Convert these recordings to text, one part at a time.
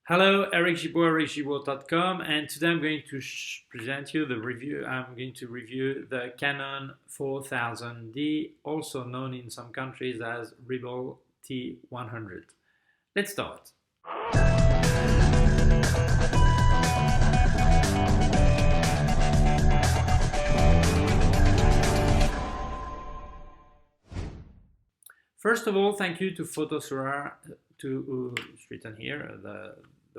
Hello, Eric Gimbal, ericgimbal.com, and today I'm going to present you the review. I'm going to review the Canon 4000D, also known in some countries as Rebel T100. Let's start. First of all, thank you to Photosura, it's written here, the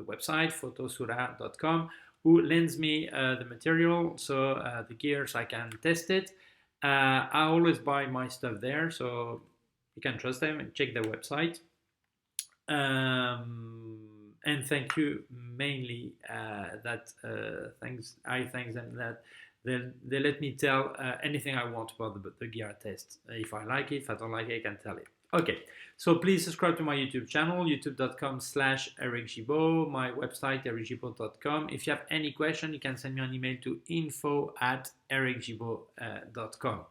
website, photosura.com, who lends me the material, so the gear, so I can test it. I always buy my stuff there, so you can trust them and check their website. And thank you mainly I thank them that they let me tell anything I want about the gear I test. If I like it, if I don't like it, I can tell it. Okay, so please subscribe to my YouTube channel, youtube.com/ericgimbal, my website, ericgimbal.com. If you have any question, you can send me an email to info@ericgimbal.com.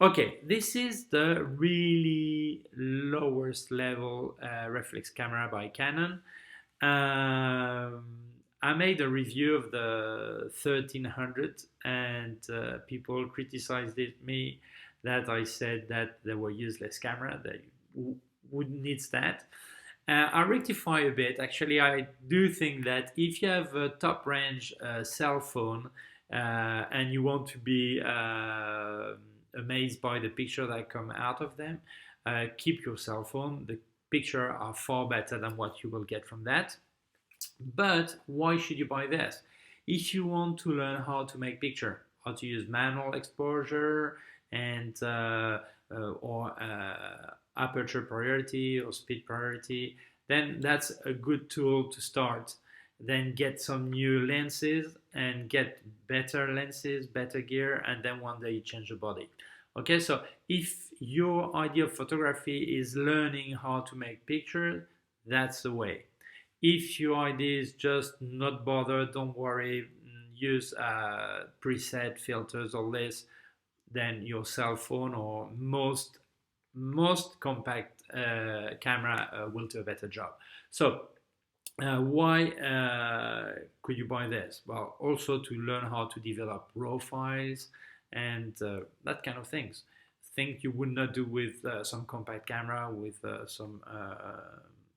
Okay, this is the really lowest level reflex camera by Canon. I made a review of the 1300 and people criticized me that I said that they were useless camera, that wouldn't need that. I rectify a bit. Actually, I do think that if you have a top range cell phone and you want to be amazed by the picture that come out of them, keep your cell phone. The pictures are far better than what you will get from that. But why should you buy this? If you want to learn how to make picture, how to use manual exposure and or aperture priority or speed priority, then that's a good tool to start. Then get some new lenses and get better lenses, better gear, and then one day you change the body. Okay, so if your idea of photography is learning how to make pictures, that's the way. If your idea is just not bother, don't worry, use preset filters or less, then your cell phone or most compact camera will do a better job. So why could you buy this? Well, also to learn how to develop RAW files and that kind of things. Things you would not do with some compact camera, with some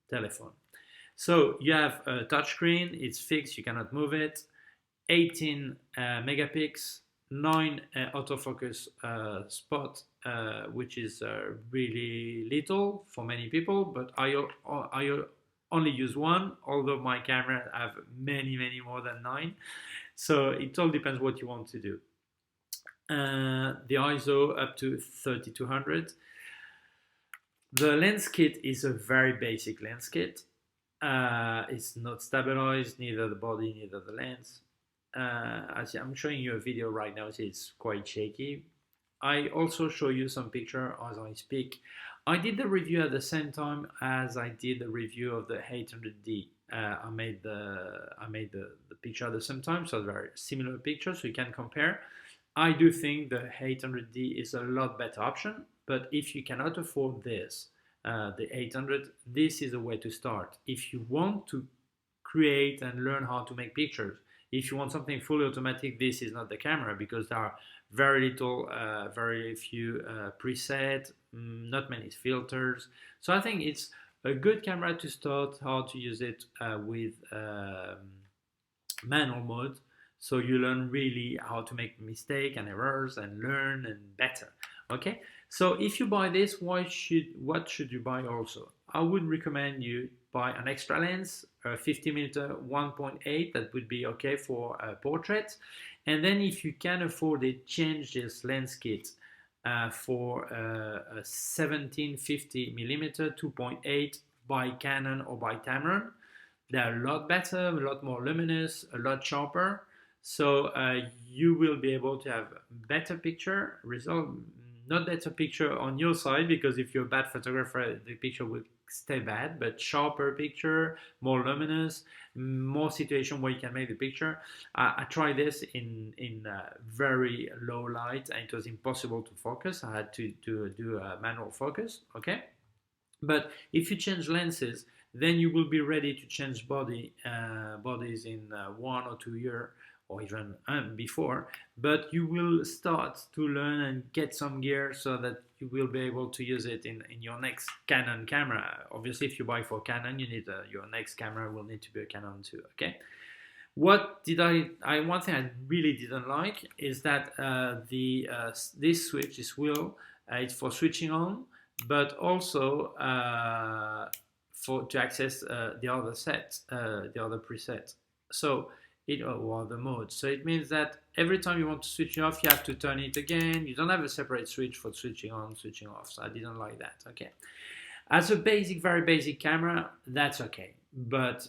telephone. So you have a touchscreen, it's fixed, you cannot move it, 18 megapixels, 9 autofocus spot, which is really little for many people, but I only use one, although my camera have many more than 9. So it all depends what you want to do. The ISO up to 3200. The lens kit is a very basic lens kit. It's not stabilized, neither the body, neither the lens. As I'm showing you a video right now, so it's quite shaky. I also show you some picture as I speak. I did the review at the same time as I did the review of the 800D. I made the picture at the same time, so very similar pictures, so you can compare. I do think the 800D is a lot better option, but if you cannot afford this, the 800, this is a way to start. If you want to create and learn how to make pictures, if you want something fully automatic, this is not the camera, because there are very few preset, not many filters. So I think it's a good camera to start how to use it with manual mode. So you learn really how to make mistakes and errors and learn and better. Okay, so if you buy this, what should you buy also? I would recommend you buy an extra lens, a 50mm 1.8, that would be okay for portraits. And then if you can afford it, change this lens kit for a 1750mm 2.8 by Canon or by Tamron. They're a lot better, a lot more luminous, a lot sharper. So you will be able to have better picture result. Not better picture on your side, because if you're a bad photographer, the picture will stay bad, but sharper picture, more luminous, more situation where you can make the picture. I tried this in very low light and it was impossible to focus. I had to do a manual focus, okay? But if you change lenses, then you will be ready to change bodies in 1 or 2 years, or even before. But you will start to learn and get some gear so that you will be able to use it in your next Canon camera. Obviously, if you buy for Canon, you need your next camera will need to be a Canon too. Okay. What did one thing I really didn't like is that this switch, this wheel, it's for switching on, but also to access the other set, the other preset. So or the mode. So it means that every time you want to switch it off, you have to turn it again. You don't have a separate switch for switching on, switching off. So I didn't like that. Okay. As a basic, very basic camera, that's okay. But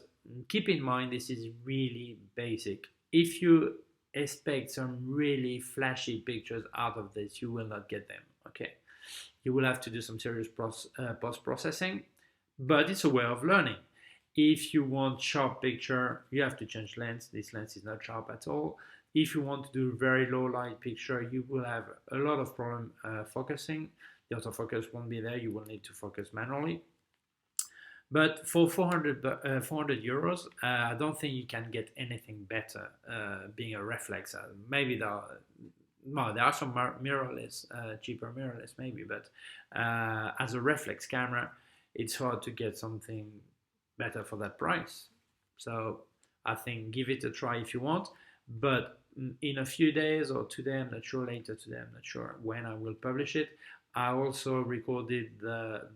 keep in mind, this is really basic. If you expect some really flashy pictures out of this, you will not get them. Okay. You will have to do some serious post-processing, but it's a way of learning. If you want sharp picture, you have to change lens. This lens is not sharp at all. If you want to do very low light picture, you will have a lot of problem focusing. The autofocus won't be there. You will need to focus manually. But for 400 euros, I don't think you can get anything better being a reflex. Maybe there are some mirrorless, cheaper mirrorless maybe, but as a reflex camera, it's hard to get something better for that price. So I think give it a try if you want, but in a few days or today, I'm not sure, later today, I'm not sure when I will publish it. I also recorded the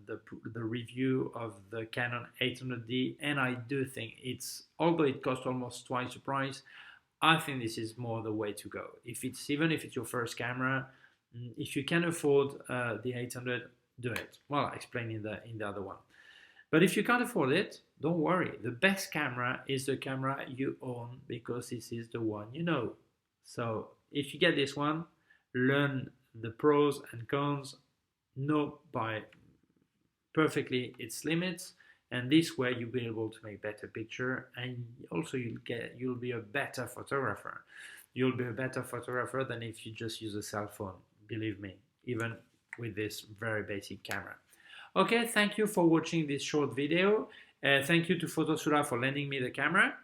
review of the Canon 800D, and I do think although it costs almost twice the price, I think this is more the way to go. Even if it's your first camera, if you can afford the 800, do it. Well, I explained in the other one. But if you can't afford it, don't worry. The best camera is the camera you own, because this is the one you know. So if you get this one, learn the pros and cons, know by perfectly its limits, and this way you'll be able to make better picture, and also you'll be a better photographer. You'll be a better photographer than if you just use a cell phone, believe me, even with this very basic camera. Okay, thank you for watching this short video. Thank you to Photosula for lending me the camera.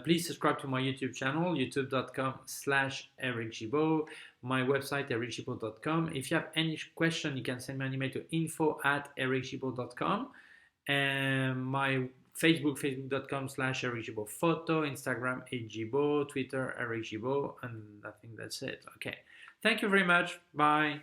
Please subscribe to my YouTube channel, youtube.com/ericgibaud, my website, ericgibaud.com. If you have any question, you can send me an email to info@ericgibaud.com. And my facebook.com/ericgibaud photo, Instagram, Gibaud, Twitter, ericgibaud, and I think that's it. Okay. Thank you very much. Bye.